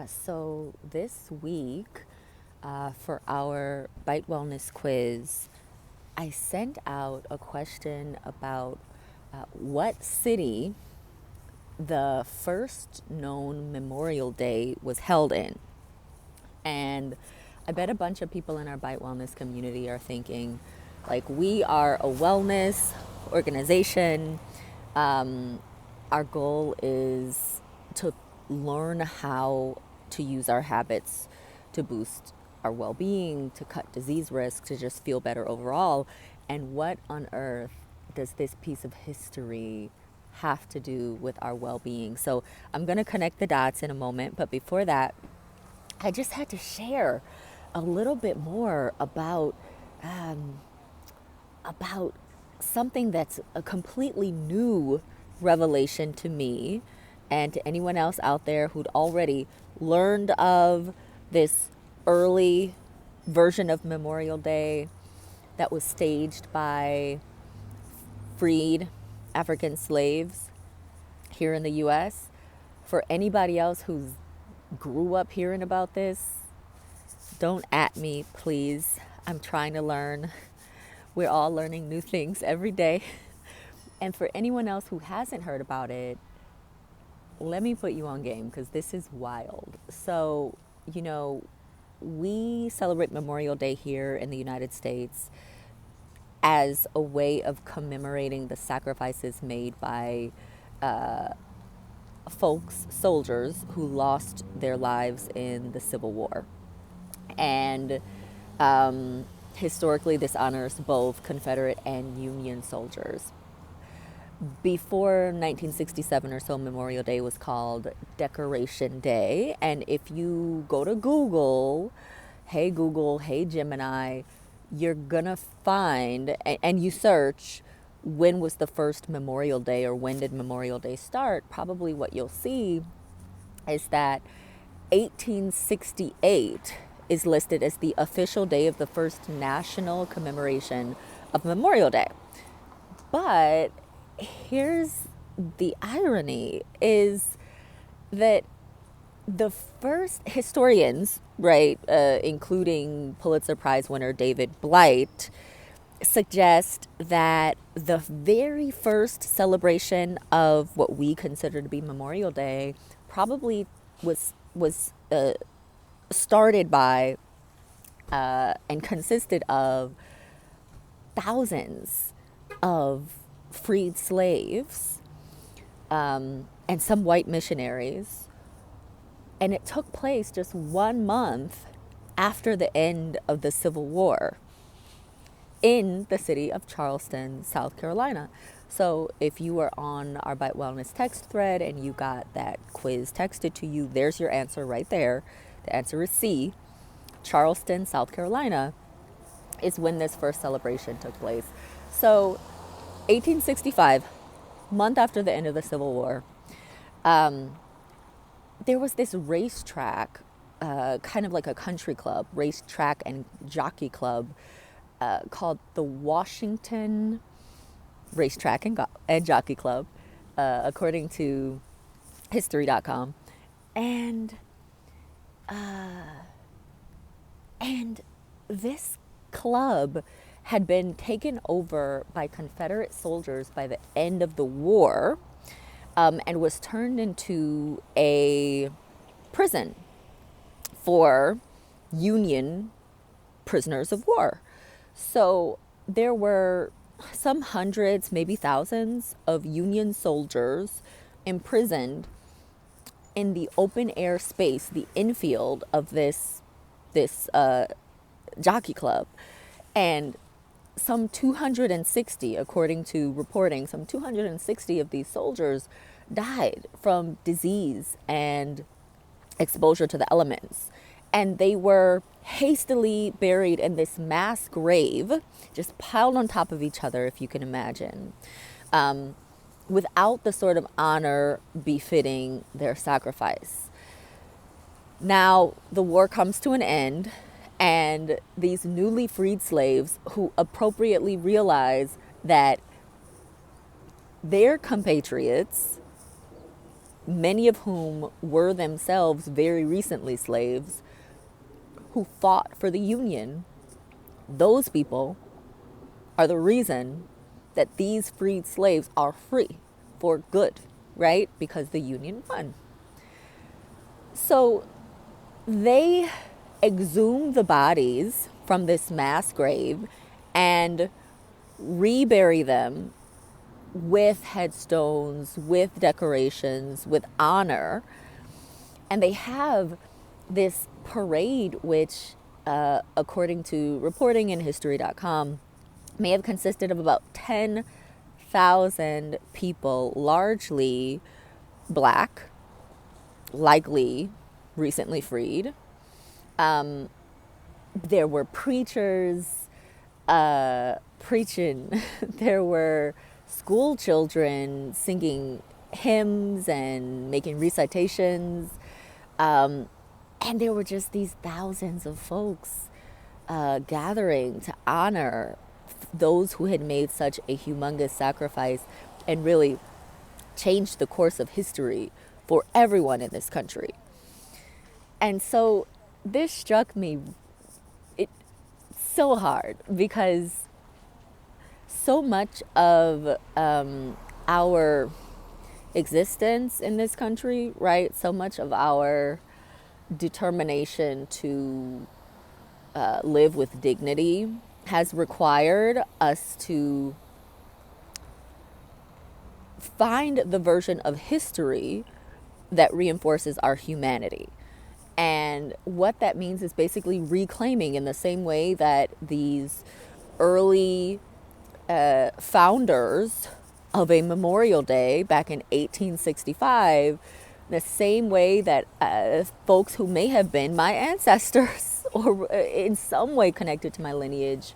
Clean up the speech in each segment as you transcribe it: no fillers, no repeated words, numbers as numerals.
So this week, for our Bite Wellness quiz, I sent out a question about what city the first known Memorial Day was held in. And I bet a bunch of people in our Bite Wellness community are thinking, like, we are a wellness organization. Our goal is to learn how to use our habits to boost our well being, to cut disease risk, to just feel better overall. And what on earth does this piece of history have to do with our well being? So I'm going to connect the dots in a moment. But before that, I just had to share a little bit more um, about something that's a completely new revelation to me and to anyone else out there who'd already learned of this early version of Memorial Day that was staged by freed African slaves here in the US. For anybody else who's grew up hearing about this, don't at me, please. I'm trying to learn. We're all learning new things every day. And for anyone else who hasn't heard about it, let me put you on game because this is wild. So, you know, we celebrate Memorial Day here in the United States as a way of commemorating the sacrifices made by folks, soldiers who lost their lives in the Civil War. And historically, this honors both Confederate and Union soldiers. Before 1967 or so, Memorial Day was called Decoration Day. And if you go to Google, hey Gemini, you're gonna find, and you search when was the first Memorial Day or when did Memorial Day start, probably what you'll see is that 1868 is listed as the official day of the first national commemoration of Memorial Day. But here's the irony is that the first historians, right, including Pulitzer Prize winner David Blight, suggest that the very first celebration of what we consider to be Memorial Day probably was started by and consisted of thousands of freed slaves and some white missionaries. And it took place just 1 month after the end of the Civil War in the city of Charleston, South Carolina. So if you were on our Bite Wellness text thread and you got that quiz texted to you, there's your answer right there. The answer is C. Charleston, South Carolina is when this first celebration took place. So 1865, month after the end of the Civil War, there was this racetrack, kind of like a country club, racetrack and jockey club called the Washington Racetrack and Jockey Club, according to History.com. And and this club had been taken over by Confederate soldiers by the end of the war, and was turned into a prison for Union prisoners of war. So there were some hundreds, maybe thousands of Union soldiers imprisoned in the open air space, the infield of this jockey club. And some 260, according to reporting, some 260 of these soldiers died from disease and exposure to the elements. And they were hastily buried in this mass grave, just piled on top of each other, if you can imagine, without the sort of honor befitting their sacrifice. Now, the war comes to an end, and these newly freed slaves who appropriately realize that their compatriots many of whom were themselves very recently slaves, who fought for the Union. Those people are the reason that these freed slaves are free for good, right? Because the Union won. So they exhume the bodies from this mass grave and rebury them with headstones, with decorations, with honor. And they have this parade, which, according to reporting in history.com, may have consisted of about 10,000 people, largely black, likely recently freed. There were preachers preaching, there were school children singing hymns and making recitations. And there were just these thousands of folks gathering to honor those who had made such a humongous sacrifice and really changed the course of history for everyone in this country. And so this struck me so hard because so much of our existence in this country, right? So much of our determination to live with dignity has required us to find the version of history that reinforces our humanity. And what that means is basically reclaiming, in the same way that these early founders of a Memorial Day back in 1865, the same way that folks who may have been my ancestors or in some way connected to my lineage,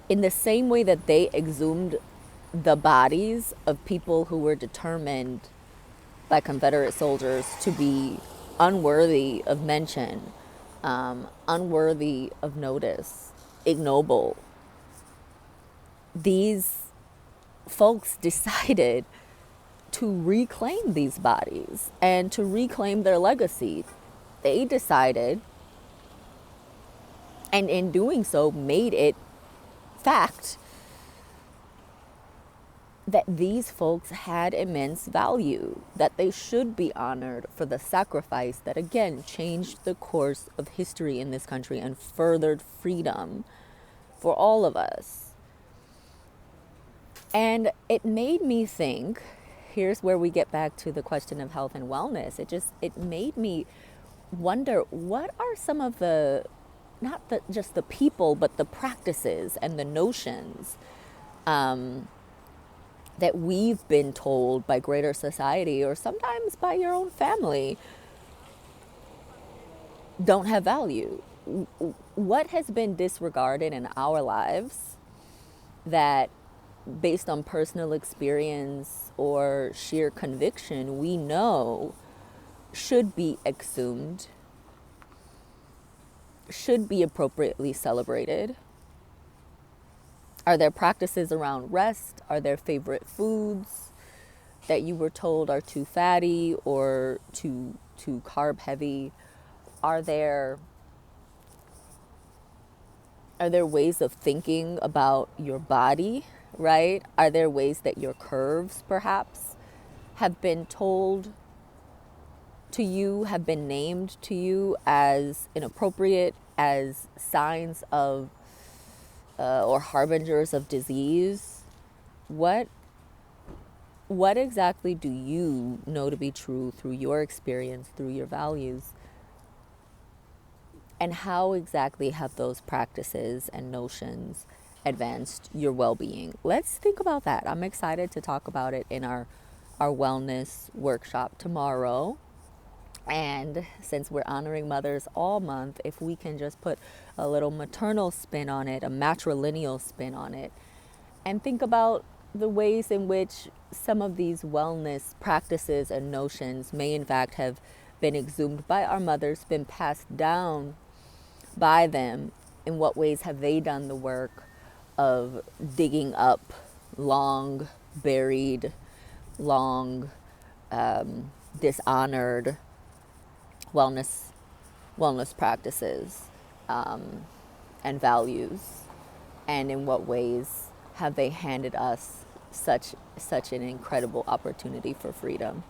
in the same way that they exhumed the bodies of people who were determined by Confederate soldiers to be unworthy of mention, unworthy of notice, ignoble, these folks decided to reclaim these bodies and to reclaim their legacy. They decided, and in doing so made it fact, that these folks had immense value, that they should be honored for the sacrifice that, again, changed the course of history in this country and furthered freedom for all of us. And it made me think, here's where we get back to the question of health and wellness. It made me wonder, what are some of the, not just the people, but the practices and the notions that we've been told by greater society, or sometimes by your own family, don't have value? What has been disregarded in our lives that, based on personal experience or sheer conviction, we know should be exhumed, should be appropriately celebrated? Are there practices around rest? Are there favorite foods that you were told are too fatty or too carb heavy? Are there ways of thinking about your body, right? Are there ways that your curves perhaps have been told to you, have been named to you as inappropriate, as signs of or harbingers of disease? What exactly do you know to be true through your experience, through your values? And how exactly have those practices and notions advanced your well-being? Let's think about that. I'm excited to talk about it in our wellness workshop tomorrow. And since we're honoring mothers all month, if we can just put a little maternal spin on it, a matrilineal spin on it, and think about the ways in which some of these wellness practices and notions may in fact have been exhumed by our mothers, been passed down by them. In what ways have they done the work of digging up long buried, long dishonored wellness practices and values, and in what ways have they handed us such an incredible opportunity for freedom?